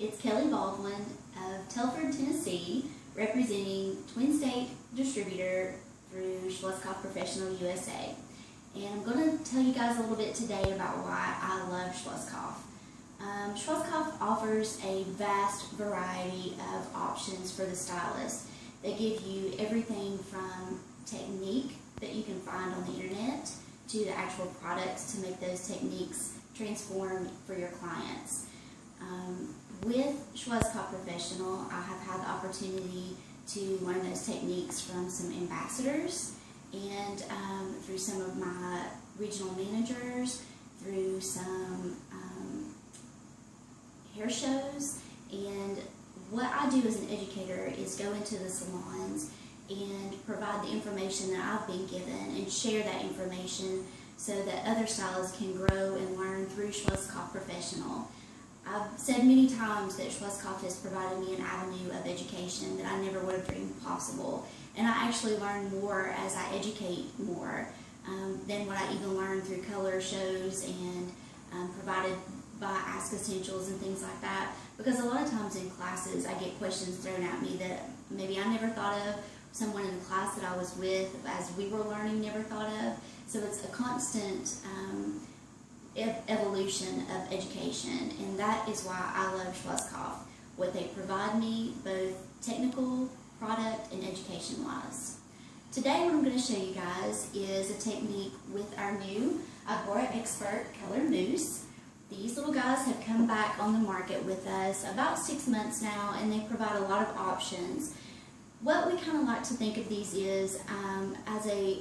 It's Kelly Baldwin of Telford, Tennessee, representing Twin State Distributor through Schwarzkopf Professional USA. And I'm going to tell you guys a little bit today about why I love Schwarzkopf. Schwarzkopf offers a vast variety of options for the stylist. They give you everything from technique that you can find on the internet to the actual products to make those techniques transform for your clients. With Schwarzkopf Professional, I have had the opportunity to learn those techniques from some ambassadors and through some of my regional managers, through some hair shows. And what I do as an educator is go into the salons and provide the information that I've been given and share that information so that other stylists can grow and learn through Schwarzkopf Professional. I've said many times that Schwarzkopf has provided me an avenue of education that I never would have dreamed possible. And I actually learn more as I educate more than what I even learned through color shows and provided by Ask Essentials and things like that. Because a lot of times in classes I get questions thrown at me that maybe I never thought of, someone in the class that I was with as we were learning never thought of. So it's a constant evolution of education, and that is why I love Schwarzkopf. What they provide me, both technical, product, and education-wise. Today what I'm going to show you guys is a technique with our new Agora Expert Color Mousse. These little guys have come back on the market with us about 6 months now, and they provide a lot of options. What we kind of like to think of these is as a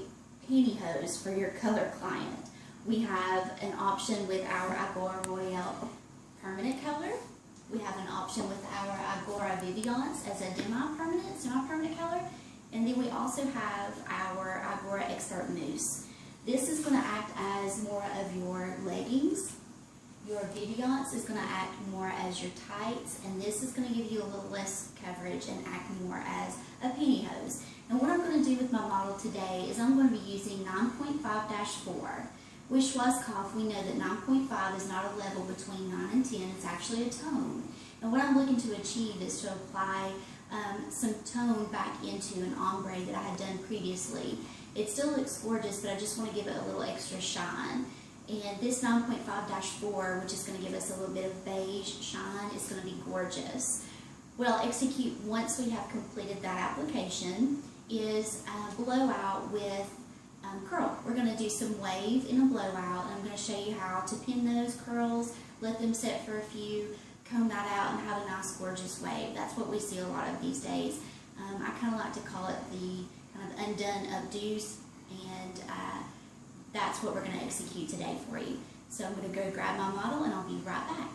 pantyhose for your color client. We have an option with our Agora Royale Permanent Color. We have an option with our Agora Viviance as a semi-permanent color. And then we also have our Agora Expert Mousse. This is going to act as more of your leggings. Your Viviance is going to act more as your tights, and this is going to give you a little less coverage and act more as a pantyhose. And what I'm going to do with my model today is I'm going to be using 9.5-4. With Schwarzkopf, we know that 9.5 is not a level between 9 and 10, it's actually a tone. And what I'm looking to achieve is to apply some tone back into an ombre that I had done previously. It still looks gorgeous, but I just want to give it a little extra shine. And this 9.5-4, which is going to give us a little bit of beige shine, is going to be gorgeous. What I'll execute once we have completed that application is blowout with curl. We're going to do some wave in a blowout, and I'm going to show you how to pin those curls, let them set for a few, comb that out, and have a nice gorgeous wave. That's what we see a lot of these days. I kind of like to call it the kind of undone updos, and that's what we're going to execute today for you. So I'm going to go grab my model and I'll be right back.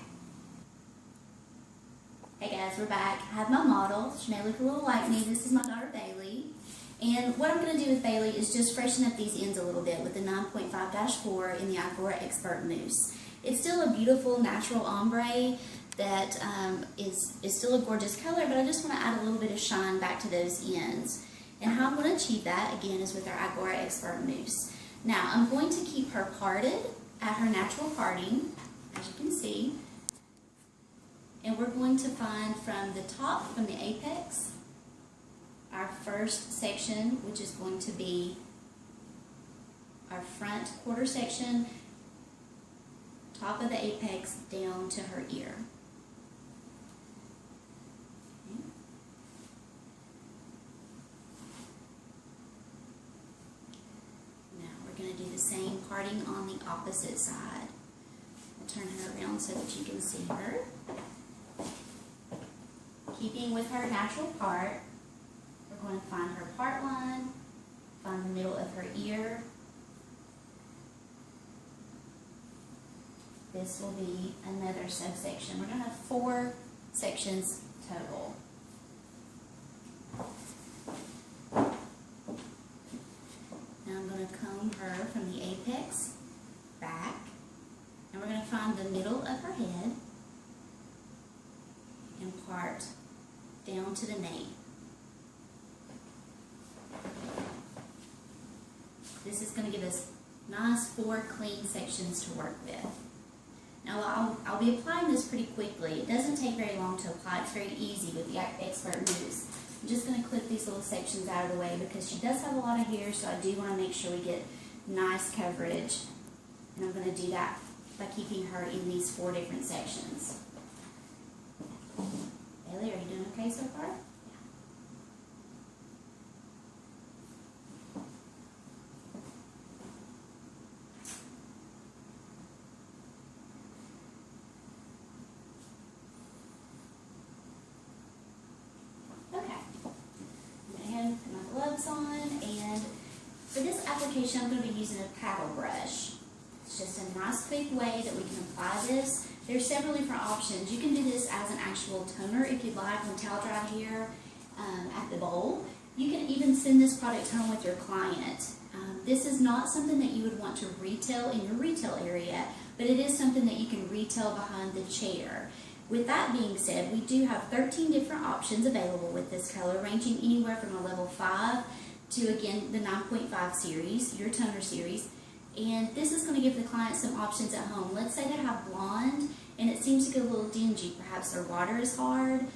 Hey guys, we're back. I have my model. She may look a little like me. This is my daughter Bailey. And what I'm going to do with Bailey is just freshen up these ends a little bit with the 9.5-4 in the Agora Expert Mousse. It's still a beautiful natural ombre that is still a gorgeous color, but I just want to add a little bit of shine back to those ends. And how I'm going to achieve that, again, is with our Agora Expert Mousse. Now, I'm going to keep her parted at her natural parting, as you can see. And we're going to find from the top, from the apex, our first section, which is going to be our front quarter section, top of the apex down to her ear. Okay. Now we're going to do the same parting on the opposite side. I'll turn her around so that you can see her. Keeping with her natural part, we're going to find her part line, find the middle of her ear. This will be another subsection. We're going to have 4 sections total. Now I'm going to comb her from the apex back, and we're going to find the middle of her head and part down to the nape. This is going to give us nice 4 clean sections to work with. Now I'll be applying this pretty quickly. It doesn't take very long to apply. It's very easy with the Expert Mousse. I'm just going to clip these little sections out of the way because she does have a lot of hair, so I do want to make sure we get nice coverage. And I'm going to do that by keeping her in these 4 different sections. Bailey, are you doing okay so far? On, and for this application I'm going to be using a paddle brush. It's just a nice quick way that we can apply this. There's several different options. You can do this as an actual toner if you'd like on towel dry hair at the bowl. You can even send this product home with your client. This is not something that you would want to retail in your retail area, but it is something that you can retail behind the chair. With that being said, we do have 13 different options available with this color, ranging anywhere from a level 5 to, again, the 9.5 series, your toner series. And this is going to give the client some options at home. Let's say they have blonde and it seems to get a little dingy. Perhaps their water is hard.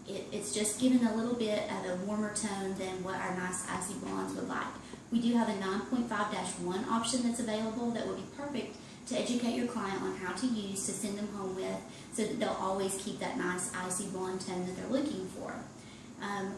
It's just given a little bit of a warmer tone than what our nice icy blondes would like. We do have a 9.5-1 option that's available that would be perfect to educate your client on how to use to send them home with, so that they'll always keep that nice icy blonde tone that they're looking for.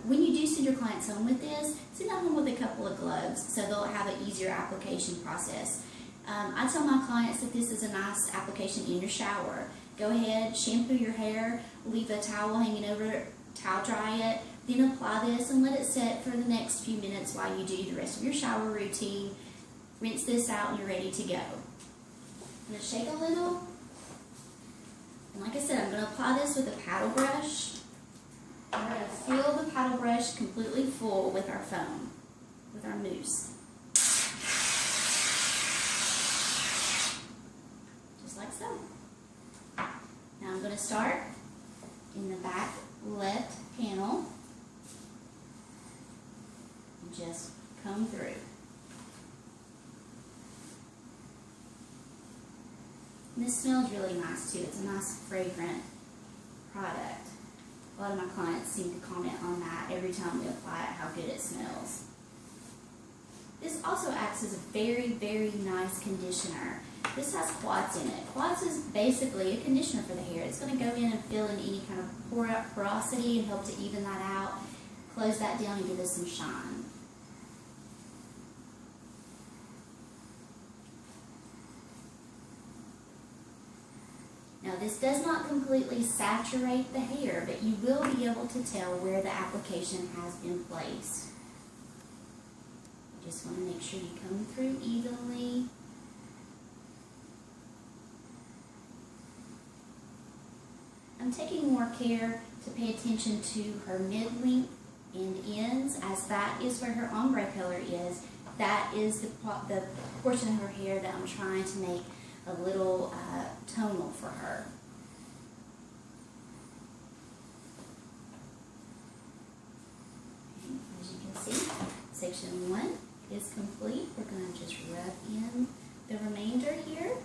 When you do send your clients home with this, send them home with a couple of gloves so they'll have an easier application process. I tell my clients that this is a nice application in your shower. Go ahead, shampoo your hair, leave a towel hanging over it, towel dry it, then apply this and let it set for the next few minutes while you do the rest of your shower routine. Rinse this out and you're ready to go. I'm going to shake a little. And like I said, I'm going to apply this with a paddle brush. We're going to fill the paddle brush completely full with our foam, with our mousse. Just like so. Now I'm going to start in the back left panel and just comb through. And this smells really nice too. It's a nice fragrant product. A lot of my clients seem to comment on that every time we apply it, how good it smells. This also acts as a very, very nice conditioner. This has quats in it. Quats is basically a conditioner for the hair. It's going to go in and fill in any kind of porosity and help to even that out, close that down and give us some shine. Now this does not completely saturate the hair, but you will be able to tell where the application has been placed. You just want to make sure you comb through evenly. I'm taking more care to pay attention to her mid-length and ends, as that is where her ombre color is. That is the portion of her hair that I'm trying to make a little tonal for her. And as you can see, section 1 is complete. We're going to just rub in the remainder here.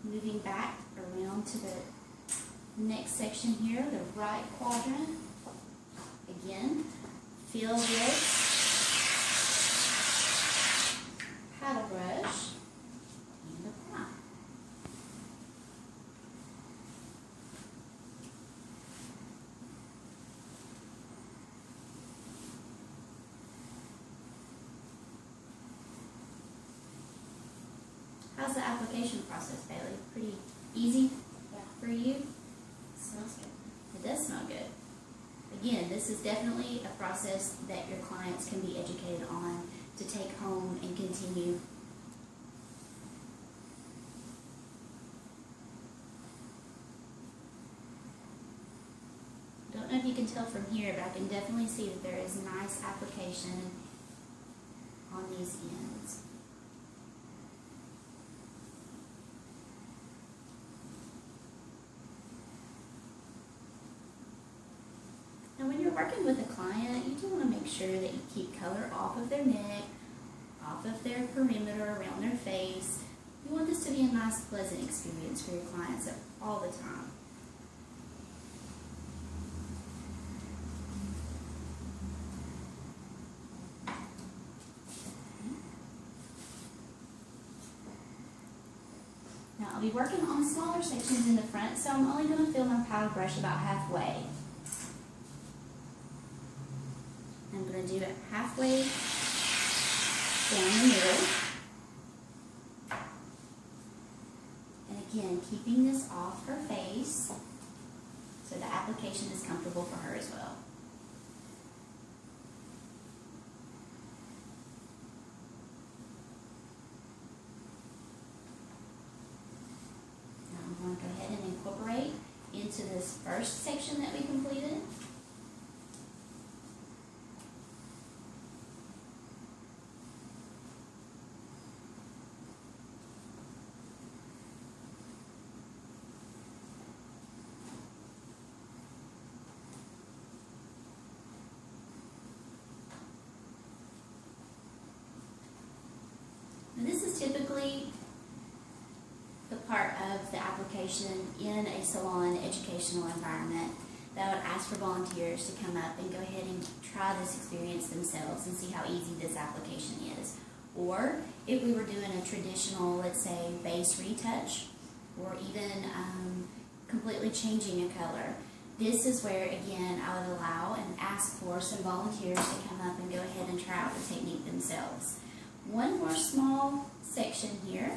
Moving back around to the next section here, the right quadrant. Again, fill this paddle brush and apply. How's the application process, Bailey? Pretty easy for you? Smells good. It does smell good. Again, this is definitely a process that your clients can be educated on to take home and continue. Don't know if you can tell from here, but I can definitely see that there is nice application on these ends. Now when you're working with a client, you do want to make sure that you keep color off of their neck, off of their perimeter around their face. You want this to be a nice, pleasant experience for your clients all the time. Now I'll be working on smaller sections in the front, so I'm only going to fill my powder brush about halfway. I'm going to do it halfway down the middle. And again, keeping this off her face so the application is comfortable for her as well. Now I'm going to go ahead and incorporate into this first section that we completed. And this is typically the part of the application in a salon educational environment that I would ask for volunteers to come up and go ahead and try this experience themselves and see how easy this application is. Or if we were doing a traditional, let's say, base retouch, or even completely changing a color, this is where, again, I would allow and ask for some volunteers to come up and go ahead and try out the technique themselves. One more small section here,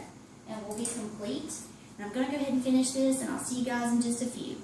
and we'll be complete. And I'm going to go ahead and finish this, and I'll see you guys in just a few.